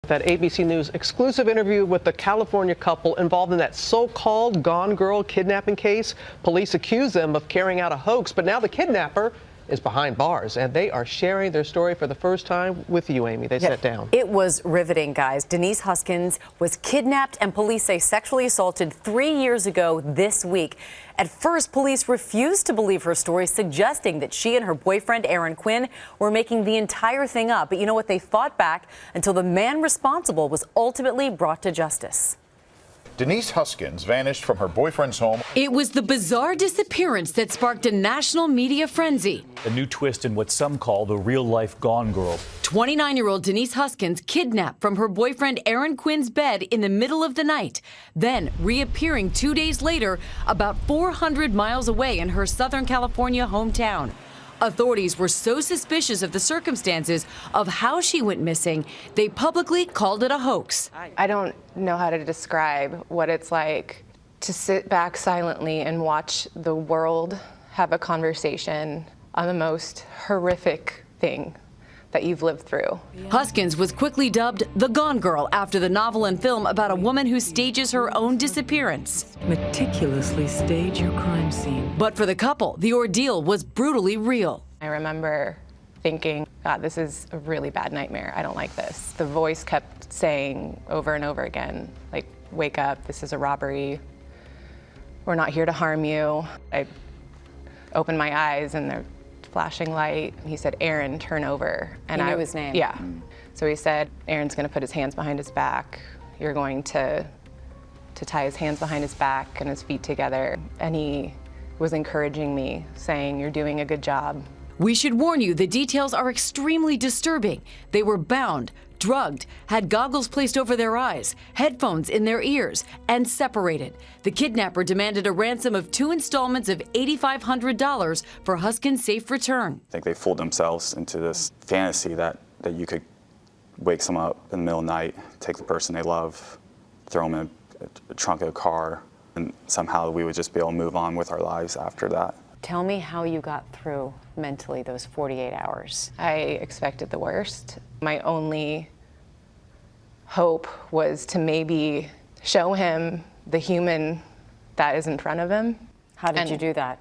That ABC News exclusive interview with the California couple involved in that so-called Gone Girl kidnapping case. Police accuse them of carrying out a hoax, but now the kidnapper is behind bars, and they are sharing their story for the first time with you, Amy. They sat down. It was riveting, guys. Denise Huskins was kidnapped and police say sexually assaulted 3 years ago this week. At first, police refused to believe her story, suggesting that she and her boyfriend, Aaron Quinn, were making the entire thing up. But you know what? They fought back until the man responsible was ultimately brought to justice. Denise Huskins vanished from her boyfriend's home. It was the bizarre disappearance that sparked a national media frenzy. A new twist in what some call the real-life Gone Girl. 29-year-old Denise Huskins kidnapped from her boyfriend Aaron Quinn's bed in the middle of the night, then reappearing 2 days later about 400 miles away in her Southern California hometown. Authorities were so suspicious of the circumstances of how she went missing, they publicly called it a hoax. I don't know how to describe what it's like to sit back silently and watch the world have a conversation on the most horrific thing that you've lived through. Huskins was quickly dubbed the Gone Girl after the novel and film about a woman who stages her own disappearance. Meticulously stage your crime scene. But for the couple, the ordeal was brutally real. I remember thinking, God, this is a really bad nightmare. I don't like this. The voice kept saying over and over again, like, wake up, this is a robbery. We're not here to harm you. I opened my eyes and they're flashing light. He said, Aaron, turn over. And I knew his name. Yeah. So he said, Aaron's gonna put his hands behind his back. You're going to tie his hands behind his back and his feet together. And he was encouraging me, saying, you're doing a good job. We should warn you, the details are extremely disturbing. They were bound, drugged, had goggles placed over their eyes, headphones in their ears, and separated. The kidnapper demanded a ransom of 2 installments of $8,500 for Huskins' safe return. I think they fooled themselves into this fantasy that you could wake someone up in the middle of the night, take the person they love, throw them in a trunk of a car, and somehow we would just be able to move on with our lives after that. Tell me how you got through mentally those 48 hours. I expected the worst. My only hope was to maybe show him the human that is in front of him. How did you do that?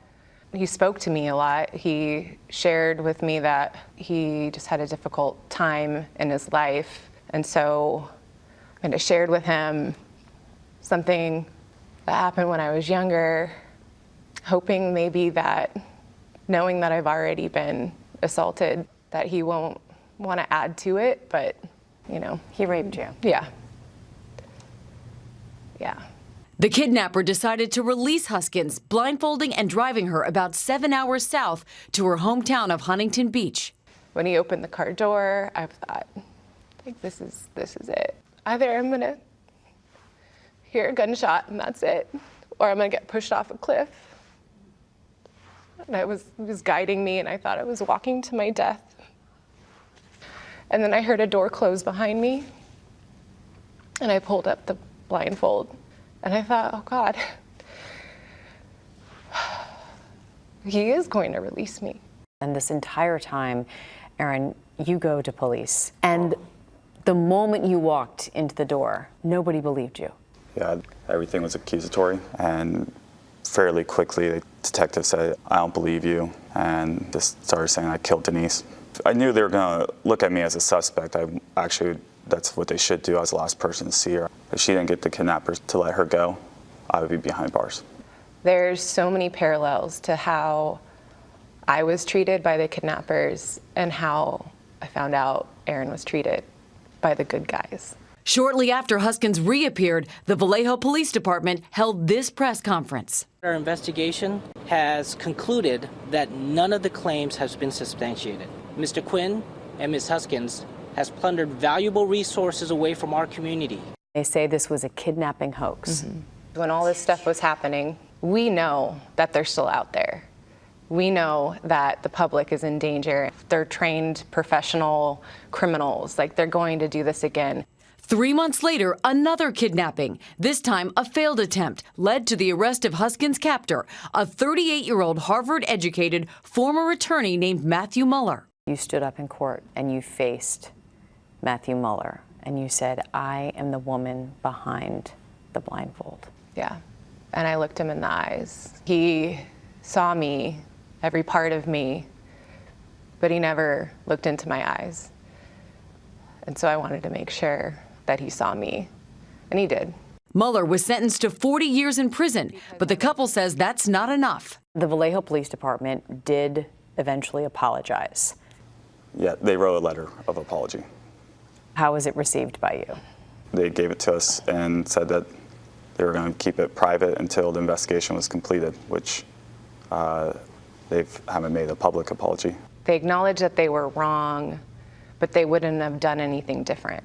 He spoke to me a lot. He shared with me that he just had a difficult time in his life. And so I kind of shared with him something that happened when I was younger, hoping maybe that, knowing that I've already been assaulted, that he won't want to add to it, but, you know. He raped you? Yeah. Yeah. The kidnapper decided to release Huskins, blindfolding and driving her about 7 hours south to her hometown of Huntington Beach. When he opened the car door, I thought, like, this is it. Either I'm gonna hear a gunshot and that's it, or I'm gonna get pushed off a cliff. And he was guiding me, and I thought I was walking to my death. And then I heard a door close behind me, and I pulled up the blindfold, and I thought, oh God, he is going to release me. And this entire time, Aaron, you go to police, and the moment you walked into the door, nobody believed you. Yeah, everything was accusatory, and fairly quickly the detective said, I don't believe you, and just started saying I killed Denise. I knew they were going to look at me as a suspect. That's what they should do. I was the last person to see her. If she didn't get the kidnappers to let her go, I would be behind bars. There's so many parallels to how I was treated by the kidnappers and how I found out Aaron was treated by the good guys. Shortly after Huskins reappeared, the Vallejo Police Department held this press conference. Our investigation has concluded that none of the claims has been substantiated. Mr. Quinn and Ms. Huskins has plundered valuable resources away from our community. They say this was a kidnapping hoax. Mm-hmm. When all this stuff was happening, we know that they're still out there. We know that the public is in danger. They're trained professional criminals, like they're going to do this again. 3 months later, another kidnapping. This time, a failed attempt led to the arrest of Huskins' captor, a 38-year-old Harvard-educated former attorney named Matthew Mueller. You stood up in court and you faced Matthew Mueller, and you said, "I am the woman behind the blindfold." Yeah. And I looked him in the eyes. He saw me, every part of me, but he never looked into my eyes. And so I wanted to make sure that he saw me, and he did. Mueller was sentenced to 40 years in prison, but the couple says that's not enough. The Vallejo Police Department did eventually apologize. Yeah, they wrote a letter of apology. How was it received by you? They gave it to us and said that they were going to keep it private until the investigation was completed, which they haven't made a public apology. They acknowledged that they were wrong, but they wouldn't have done anything different.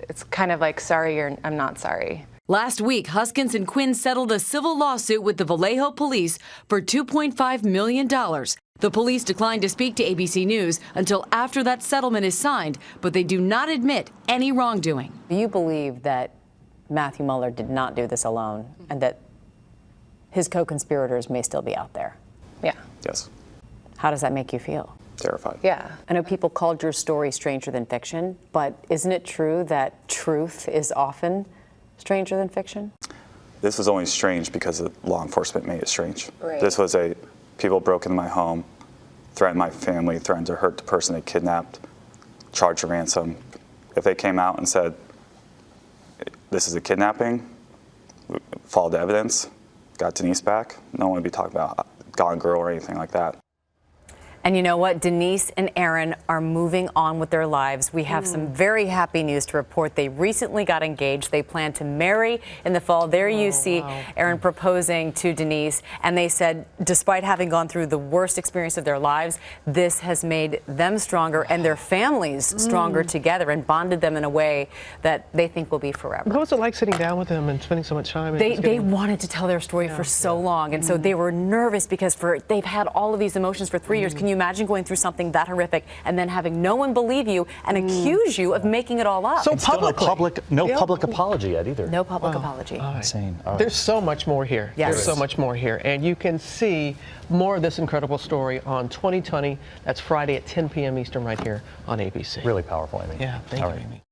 It's kind of like, sorry, I'm not sorry. Last week, Huskins and Quinn settled a civil lawsuit with the Vallejo police for $2.5 million. The police declined to speak to ABC News until after that settlement is signed, but they do not admit any wrongdoing. Do you believe that Matthew Mueller did not do this alone and that his co-conspirators may still be out there? Yeah. Yes. How does that make you feel? Terrified. Yeah. I know people called your story stranger than fiction, but isn't it true that truth is often stranger than fiction? This was only strange because the law enforcement made it strange. Right. This was people broke into my home, threatened my family, threatened to hurt the person they kidnapped, charged a ransom. If they came out and said, this is a kidnapping, followed the evidence, got Denise back, no one would be talking about GoneGirl or anything like that. And you know what? Denise and Aaron are moving on with their lives. We have some very happy news to report. They recently got engaged. They plan to marry in the fall. There you see Aaron proposing to Denise. And they said, despite having gone through the worst experience of their lives, this has made them stronger and their families stronger together and bonded them in a way that they think will be forever. What was it like sitting down with them and spending so much time? They wanted to tell their story for so long. And so they were nervous because they've had all of these emotions for 3 years. Can you imagine going through something that horrific and then having no one believe you and accuse you of making it all up? So publicly. No public apology yet either. No public apology. Insane. All right. There's so much more here. Yes. There's so much more here. And you can see more of this incredible story on 2020. That's Friday at 10 p.m. Eastern right here on ABC. Really powerful, Amy. Yeah, thank All you, right. Amy.